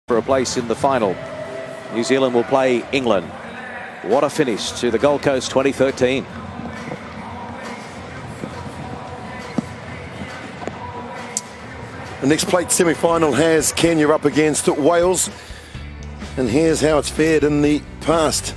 for a place in the final. New Zealand will play England. What a finish to the Gold Coast 2013. The next plate semi-final has Kenya up against Wales. And here's how it's fared in the past.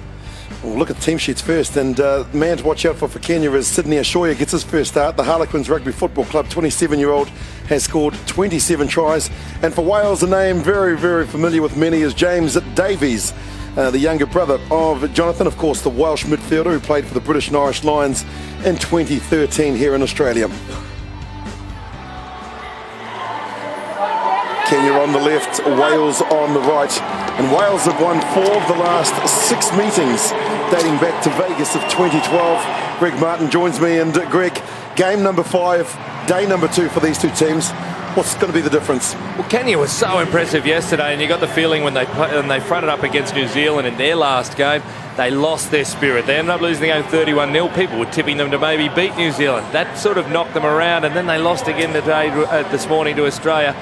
We'll look at the team sheets first, and the man to watch out for Kenya is Sydney Ashoya. Gets his first start. The Harlequins Rugby Football Club 27-year-old has scored 27 tries. And for Wales, a name very, very familiar with many is James Davies, the younger brother of Jonathan, of course, the Welsh midfielder who played for the British and Irish Lions in 2013 here in Australia. Kenya on the left, Wales on the right. And Wales have won 4 of the last 6 meetings dating back to Vegas of 2012. Greg Martin joins me. And Greg, game number 5, day number 2 for these two teams. What's going to be the difference? Well, Kenya was so impressive yesterday, and you got the feeling when they fronted up against New Zealand in their last game, they lost their spirit. They ended up losing the game 31-0. People were tipping them to maybe beat New Zealand. That sort of knocked them around, and then they lost again today, this morning to Australia.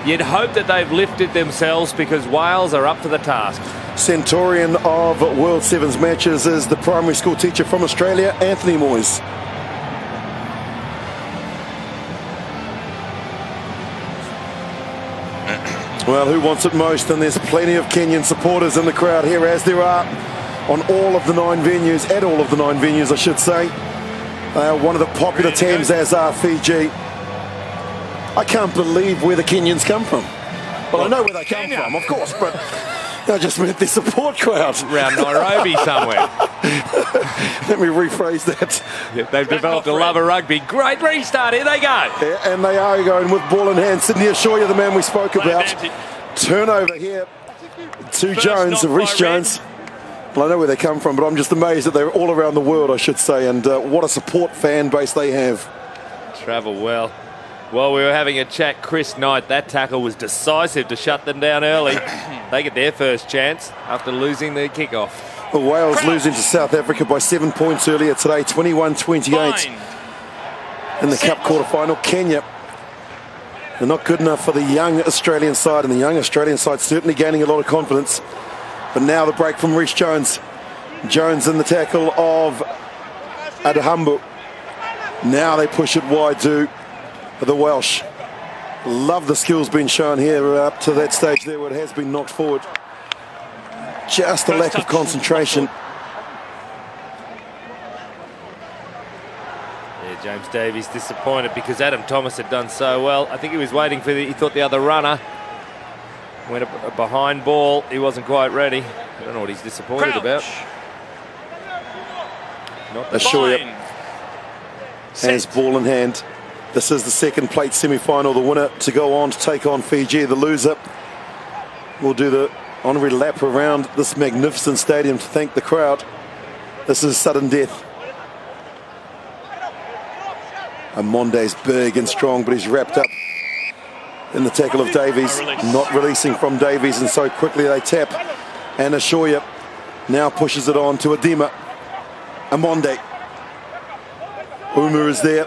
You'd hope that they've lifted themselves because Wales are up to the task. Centurion of World Sevens matches is the primary school teacher from Australia, Anthony Moyes. Well, who wants it most? And there's plenty of Kenyan supporters in the crowd here, as there are on all of the 9 venues, at all of the 9 venues, I should say. They are one of the popular teams, as are Fiji. I can't believe where the Kenyans come from. Well, I know where they come from, of course, but I just meant the support crowd. Around Nairobi somewhere. Let me rephrase that. Yeah, they've developed a love of rugby. Great restart, here they go. Yeah, and they are going with ball in hand. Sydney Ashoya, the man we spoke about. Turnover here to Jones, Reece Jones. Well, I know where they come from, but I'm just amazed that they're all around the world, I should say, and what a support fan base they have. Travel well. Well, we were having a chat. Chris Knight, that tackle was decisive to shut them down early. They get their first chance after losing their kickoff. Well, Wales losing to South Africa by 7 points earlier today, 21-28 in the Cup quarter-final. Kenya, they're not good enough for the young Australian side, and the young Australian side certainly gaining a lot of confidence. But now the break from Reece Jones. Jones in the tackle of Adahambu. Now they push it wide to the Welsh. Love the skills being shown here up to that stage there where it has been knocked forward. Just a lack of concentration. Yeah, James Davies disappointed because Adam Thomas had done so well. I think he was waiting for he thought the other runner went a behind ball. He wasn't quite ready. I don't know what he's disappointed about. Not the Ashoya has ball in hand. This is the second plate semi-final. The winner to go on to take on Fiji. The loser will do the honorary lap around this magnificent stadium to thank the crowd. This is sudden death. Amonde's big and strong, but he's wrapped up in the tackle of Davies. Not releasing from Davies, and so quickly they tap. And Ashoya now pushes it on to Adema. Amonde. Uma is there,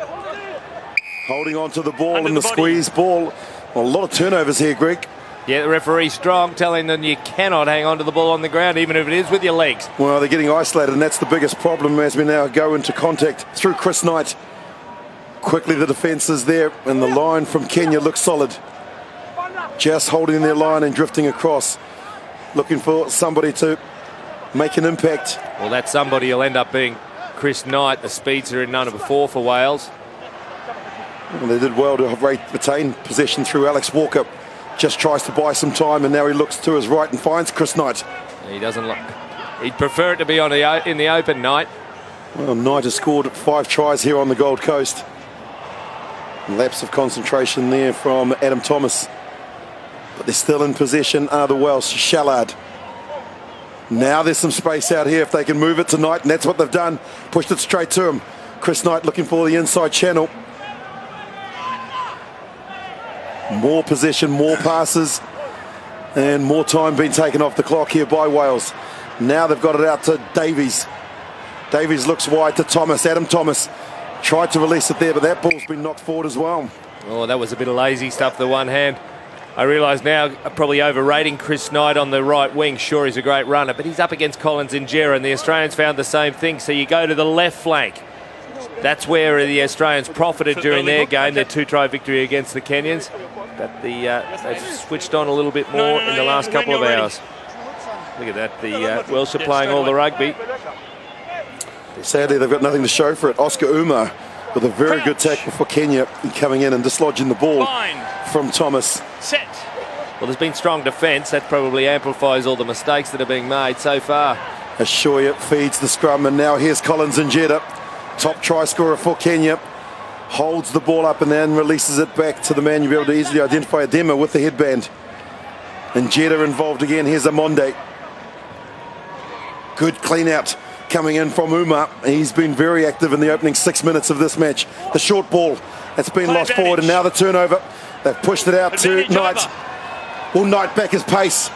holding on to the ball in the squeeze ball. Well, a lot of turnovers here, Greg. Yeah, the referee strong, telling them you cannot hang on to the ball on the ground, even if it is with your legs. Well, they're getting isolated, and that's the biggest problem as we now go into contact through Chris Knight. Quickly the defence is there, and the line from Kenya looks solid. Just holding their line and drifting across, looking for somebody to make an impact. Well, that somebody will end up being Chris Knight. The speeds are in number 4 for Wales. Well, they did well to retain possession through Alex Walker. Just tries to buy some time, and now he looks to his right and finds Chris Knight. He doesn't look. He'd prefer it to be on in the open, Knight. Well, Knight has scored 5 tries here on the Gold Coast. Lapse of concentration there from Adam Thomas. But they're still in possession are the Welsh. Shallard. Now there's some space out here if they can move it to Knight, and that's what they've done. Pushed it straight to him. Chris Knight looking for the inside channel. More possession, more passes, and more time being taken off the clock here by Wales. Now they've got it out to Davies. Davies looks wide to Thomas. Adam Thomas tried to release it there, but that ball's been knocked forward as well. Oh, that was a bit of lazy stuff, the one hand. I realise now probably overrating Chris Knight on the right wing. Sure, he's a great runner, but he's up against Collins and Jera, and the Australians found the same thing. So you go to the left flank. That's where the Australians profited during their game, their 2-try victory against the Kenyans. But they've switched on a little bit more in the last couple of hours. Look at that, the Welsh are playing all the rugby. Sadly, they've got nothing to show for it. Oscar Umar with a very good tackle for Kenya, coming in and dislodging the ball from Thomas. Set. Well, there's been strong defence. That probably amplifies all the mistakes that are being made so far. Ashoya feeds the scrum, and now here's Collins and Jetta, top try scorer for Kenya. Holds the ball up and then releases it back to the man. You'll be able to easily identify Adema with the headband. And Jetta involved again. Here's Amonde. Good clean out coming in from Umar. He's been very active in the opening 6 minutes of this match. The short ball that's been lost forward, and now the turnover. They've pushed it out to Knight. Will Knight back his pace?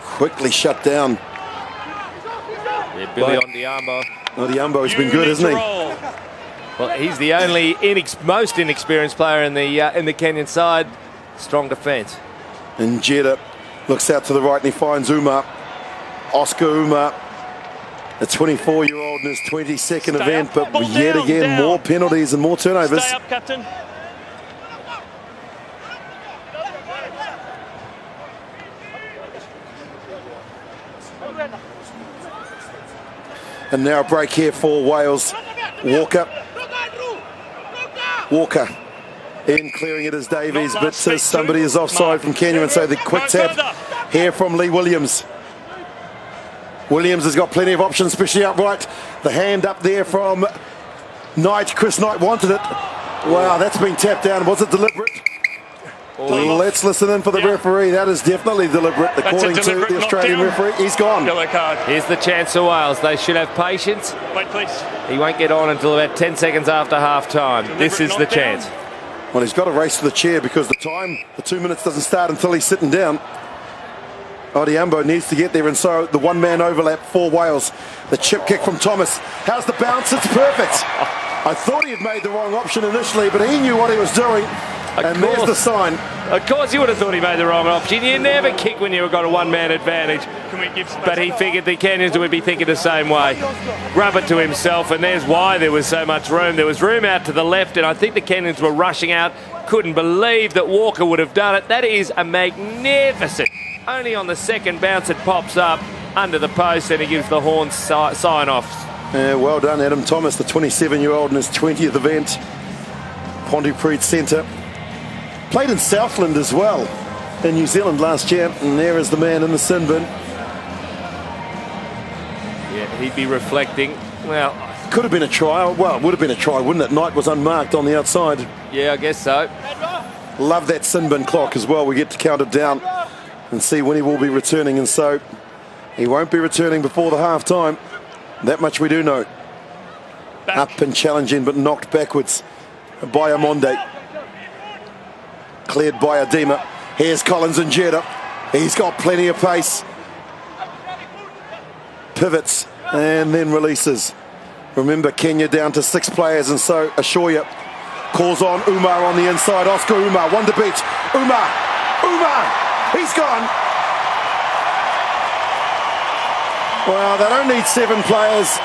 Quickly shut down. Yeah, Billy on Diambo. Oh, Diambo has been good, hasn't he? Well, he's the only most inexperienced player in the Kenyan side. Strong defence. And Jetta looks out to the right and he finds Umar. Oscar Umar, a 24-year-old in his 22nd event, but yet again more penalties and more turnovers. Stay up, captain. And now a break here for Wales. Walker in, clearing it as Davies, but somebody is offside from Kenya, and so the quick tap here from Lee Williams. Williams has got plenty of options, especially upright. The hand up there from Knight. Chris Knight wanted it. Wow, that's been tapped down. Was it deliberate? Let's listen in for the referee. That is definitely deliberate, according to the Australian referee. He's gone. Yellow card. Here's the chance for Wales. They should have patience. Wait, please. He won't get on until about 10 seconds after half-time. This is the chance. Well, he's got to race to the chair because the 2 minutes doesn't start until he's sitting down. Odiambo needs to get there, and so the one-man overlap for Wales. The chip kick from Thomas. How's the bounce? It's perfect. I thought he had made the wrong option initially, but he knew what he was doing. And there's the sign. Of course you would have thought he made the wrong option. You never kick when you've got a one-man advantage. But he figured the Kenyans would be thinking the same way. Grab it to himself, and there's why there was so much room. There was room out to the left, and I think the Kenyans were rushing out. Couldn't believe that Walker would have done it. That is a magnificent. Only on the second bounce it pops up under the post, and he gives the horn sign-off. Yeah, well done, Adam Thomas, the 27-year-old in his 20th event. Pontypridd Centre. Played in Southland as well in New Zealand last year, and there is the man in the sin bin. Yeah, he'd be reflecting. Well, could have been a try. Well, it would have been a try, wouldn't it? Knight was unmarked on the outside. Yeah, I guess so. Love that sin bin clock as well. We get to count it down and see when he will be returning, and so he won't be returning before the half-time. That much we do know. Up and challenging, but knocked backwards by Amonde. Cleared by Adema. Here's Collins and Jetta. He's got plenty of pace. Pivots and then releases. Remember, Kenya down to 6 players, and so Ashoya calls on Umar on the inside. Oscar Umar, one to beat. Umar! He's gone! Well, they don't need 7 players.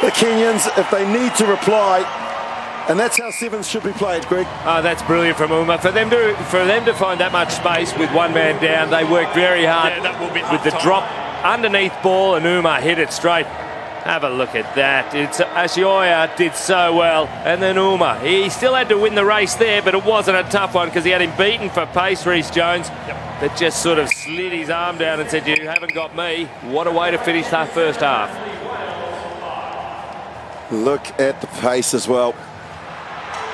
The Kenyans, if they need to reply, and that's how sevens should be played, Greg. Oh, that's brilliant from Umar. For them to find that much space with one man down, they worked very hard with the drop underneath ball, and Umar hit it straight. Have a look at that. It's Ashoya did so well, and then Umar. He still had to win the race there, but it wasn't a tough one because he had him beaten for pace, Rhys Jones. That just sort of slid his arm down and said, "You haven't got me." What a way to finish that first half. Look at the pace as well.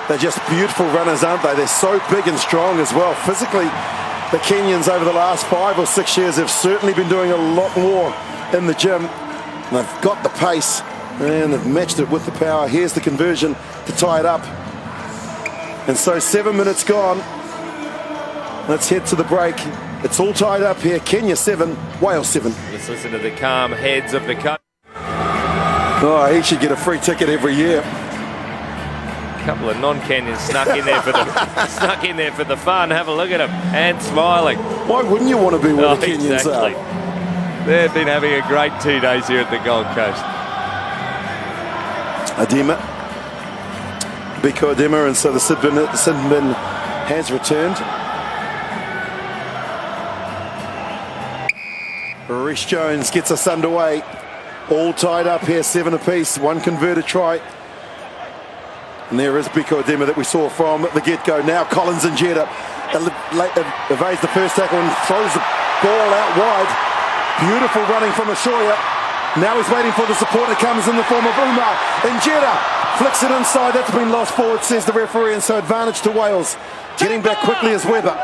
They're just beautiful runners, aren't they? They're so big and strong as well. Physically, the Kenyans over the last 5 or 6 years have certainly been doing a lot more in the gym. And they've got the pace and they've matched it with the power. Here's the conversion to tie it up. And so 7 minutes gone. Let's head to the break. It's all tied up here. Kenya 7, Wales 7. Let's listen to the calm heads of the coach. Oh, he should get a free ticket every year. couple of non-Kenyans snuck in there for the fun. Have a look at them and smiling. Why wouldn't you want to be where the Kenyans exactly. are? They've been having a great 2 days here at the Gold Coast. Adema. Biko Adema, and so the Sidman has returned. Reece Jones gets us underway. All tied up here, 7 apiece. 1 converted try. And there is Biko Adema that we saw from the get-go. Now Collins and Jetta evades the first tackle and throws the ball out wide. Beautiful running from Ashoya. Now he's waiting for the support that comes in the form of Umar. And Jetta flicks it inside. That's been lost forward, says the referee, and so advantage to Wales. Getting back quickly is Webber.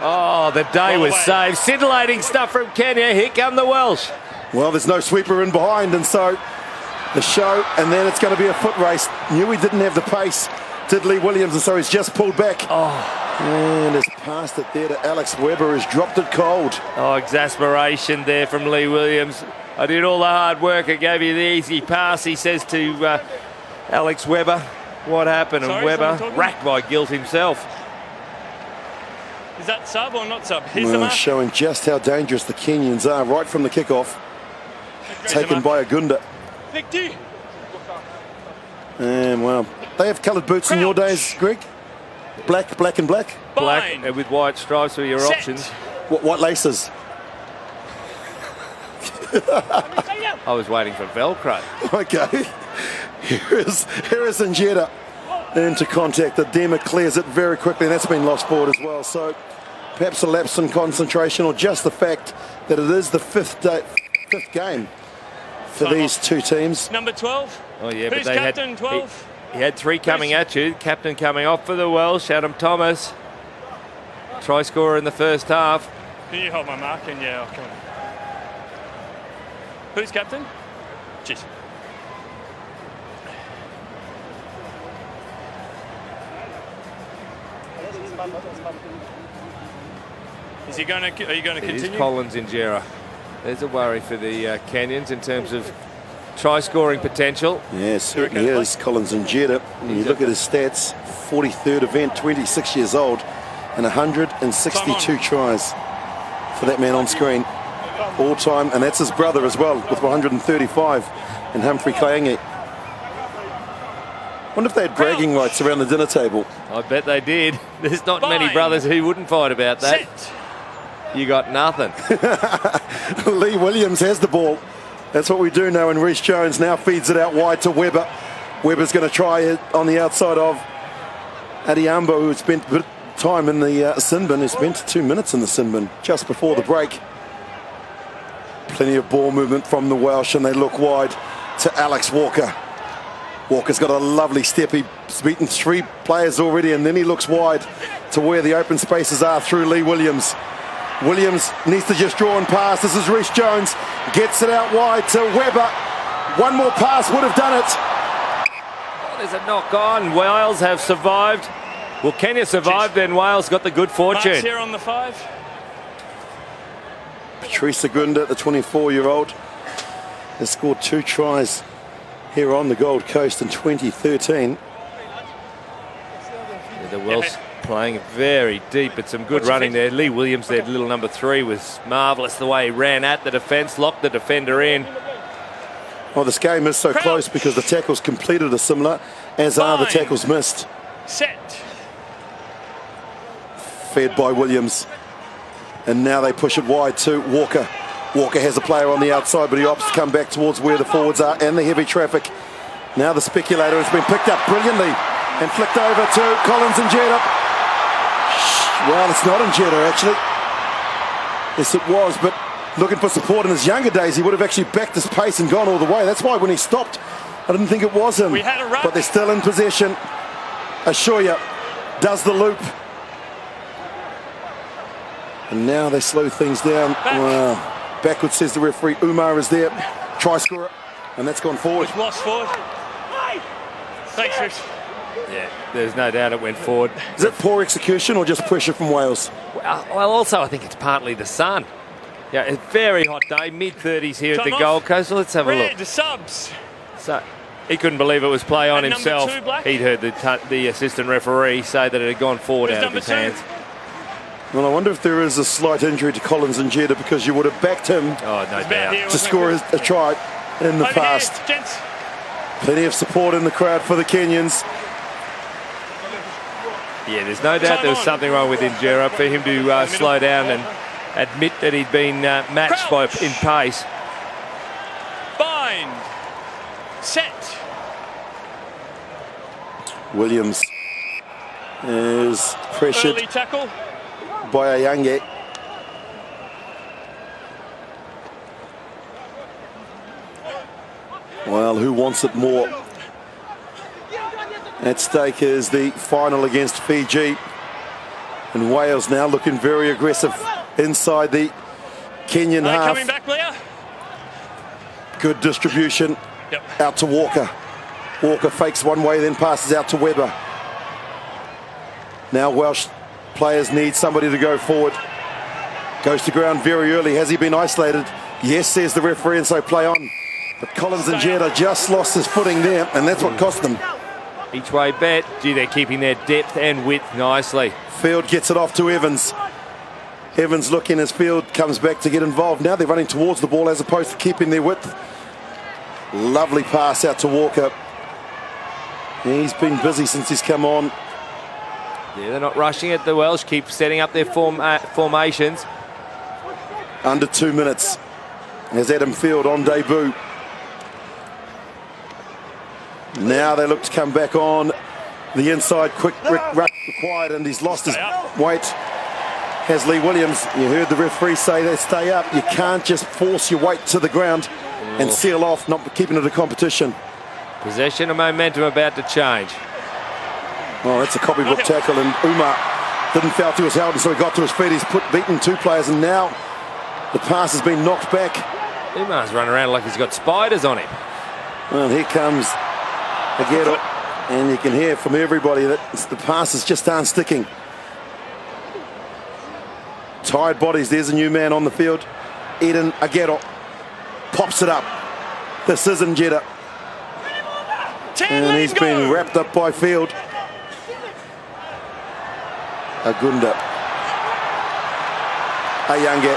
Oh, the day was saved. Scintillating stuff from Kenya. Here come the Welsh. Well, there's no sweeper in behind, and so the show, and then it's going to be a foot race. Knew he didn't have the pace, did Lee Williams, and so he's just pulled back. And has passed it there to Alex Webber, who's dropped it cold. Oh, exasperation there from Lee Williams. I did all the hard work. I gave you the easy pass, he says to Alex Webber. What happened? And Webber, racked by guilt himself. Is that sub or not sub? Here's the mark. Showing just how dangerous the Kenyans are right from the kickoff. Taken by Agunda. And well, they have coloured boots in your days, Greg? Black, black and black? Black with white stripes for your options. What laces? I was waiting for Velcro. Okay. Here is Njeta into contact. The Adema clears it very quickly, and that's been lost forward as well. So perhaps a lapse in concentration, or just the fact that it is the fifth game for these two teams. Number 12. Oh yeah, who's but they captain, had 12? He had 3 coming at you. Captain coming off for the Welsh, Adam Thomas. Try scorer in the first half. Can you hold my mark? And yeah, I'll come on. Who's captain? Cheers. Is he going to? Are you going to continue? It is Collins in Jera. There's a worry for the Kenyans in terms of try-scoring potential. Yes, certainly is. Collins and Jetta. When you look at his stats, 43rd event, 26 years old, and 162 tries for that man on screen. All time, and that's his brother as well, with 135, and Humphrey Kayangi. Wonder if they had bragging rights around the dinner table. I bet they did. There's not many brothers who wouldn't fight about that. Set. You got nothing. Lee Williams has the ball. That's what we do now, and Reece Jones now feeds it out wide to Webber. Webber's going to try it on the outside of Adiambo, who spent a bit of time in the sin bin. He spent 2 minutes in the sin bin just before the break. Plenty of ball movement from the Welsh, and they look wide to Alex Walker. Walker's got a lovely step. He's beaten 3 players already, and then he looks wide to where the open spaces are through Lee Williams. Williams needs to just draw and pass. This is Reece Jones. Gets it out wide to Webber. One more pass would have done it. Oh, there's a knock on. Wales have survived. Well, Kenya survived, then Wales got the good fortune. Mark's here on the 5. Patrice Agunda, the 24-year-old, has scored 2 tries here on the Gold Coast in 2013. Yeah, the Welsh playing very deep, but some good running there. Lee Williams, their little number 3, was marvellous the way he ran at the defence, locked the defender in. Well, this game is so close because the tackles completed are similar, as are the tackles missed. Set. Fed by Williams. And now they push it wide to Walker. Walker has a player on the outside, but he opts to come back towards where the forwards are and the heavy traffic. Now the speculator has been picked up brilliantly and flicked over to Collins and Jetta. Well, it's not in Jetta, actually. Yes, it was, but looking for support in his younger days, he would have actually backed his pace and gone all the way. That's why when he stopped, I didn't think it was him. We had a run. But they're still in possession. Ashoya does the loop. And now they slow things down. Wow. Backwards, says the referee. Umar is there. Try scorer. And that's gone forward. We've lost forward. Thanks, Rich. Yeah, there's no doubt it went forward. Is it poor execution or just pressure from Wales? Well, also I think it's partly the sun. Yeah, it's a very hot day, mid-30s here at the Gold Coast. So let's have a look. Red subs. So He couldn't believe it was play on And himself. number 2, Black? He'd heard the assistant referee say that it had gone forward Who's out of his number 2? hands. Well, I wonder if there is a slight injury to Collins and Jetta, because you would have backed him Oh, no doubt. to score a try in the Over past. here, gents. Plenty of support in the crowd for the Kenyans. Yeah, there's no doubt there was something wrong with Injera. For him to slow down and admit that he'd been matched in pace. Bind. Set. Williams is pressured Early tackle. by Ayange. Well, who wants it more? At stake is the final against Fiji. And Wales now looking very aggressive inside the Kenyan half. Coming back, Leah. Good distribution. Yep. Out to Walker. Walker fakes one way, then passes out to Webber. Now Welsh players need somebody to go forward. Goes to ground very early. Has he been isolated? Yes, says the referee, and so play on. But Collins and Jetta just lost his footing there, and that's what cost them. Each way bet. Gee, they're keeping their depth and width nicely. Field gets it off to Evans. Evans looking as Field comes back to get involved. Now they're running towards the ball as opposed to keeping their width. Lovely pass out to Walker. He's been busy since he's come on. Yeah, they're not rushing it. The Welsh keep setting up their formations. Under 2 minutes as Adam Field on debut. Now they look to come back on the inside. Quick rush required, and he's lost his weight. Has Lee Williams. You heard the referee say they stay up. You can't just force your weight to the ground and seal off, not keeping it a competition. Possession and momentum about to change. Oh, that's a copybook tackle, and Umar didn't foul to his help, and so he got to his feet. He's beaten 2 players, and now the pass has been knocked back. Umar's running around like he's got spiders on him. Well, here comes Agero, and you can hear from everybody that the passes just aren't sticking. Tired bodies. There's a new man on the field. Eden Agero pops it up. This isn't Jetta. And he's been wrapped up by Field. Agunda. Ayange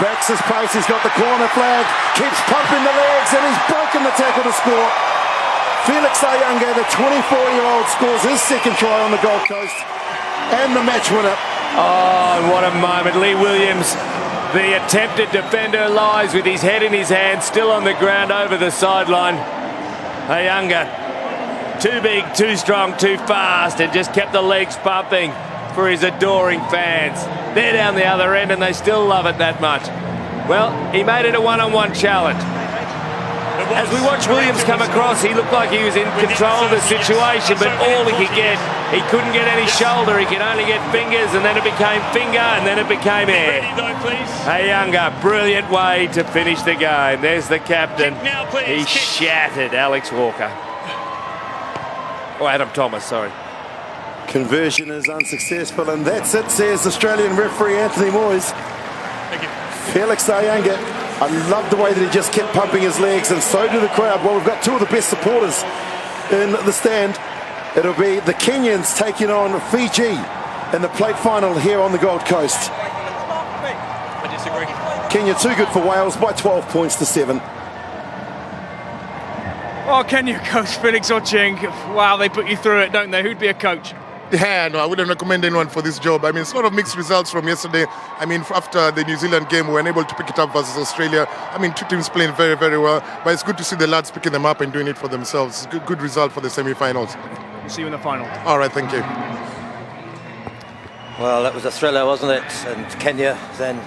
backs his pace. He's got the corner flag. Keeps pumping the legs, and he's broken the tackle to score. Felix Ayange, the 24-year-old, scores his second try on the Gold Coast and the match winner. Oh, what a moment. Lee Williams, the attempted defender, lies with his head in his hand, still on the ground over the sideline. Ayange, too big, too strong, too fast, and just kept the legs pumping for his adoring fans. They're down the other end and they still love it that much. Well, he made it a one-on-one challenge. As we watch Williams come across, he looked like he was in control of the situation, but all he could get, he couldn't get any shoulder, he could only get fingers, and then it became finger, and then it became air. Ayange, brilliant way to finish the game. There's the captain. He shattered Alex Walker. Oh, Adam Thomas, sorry. Conversion is unsuccessful, and that's it, says Australian referee Anthony Moyes. Felix Ayange, I love the way that he just kept pumping his legs, and so do the crowd. Well, we've got 2 of the best supporters in the stand. It'll be the Kenyans taking on Fiji in the plate final here on the Gold Coast. I disagree. Kenya too good for Wales by 12 points to 7. Oh, Kenya coach Felix Ochieng. Wow, they put you through it, don't they? Who'd be a coach? Yeah, no, I wouldn't recommend anyone for this job. I mean, sort of mixed results from yesterday. I mean, after the New Zealand game, we were unable to pick it up versus Australia. I mean, 2 teams playing very, very well. But it's good to see the lads picking them up and doing it for themselves. Good result for the semi-finals. We'll see you in the final. All right, thank you. Well, that was Australia, wasn't it? And Kenya then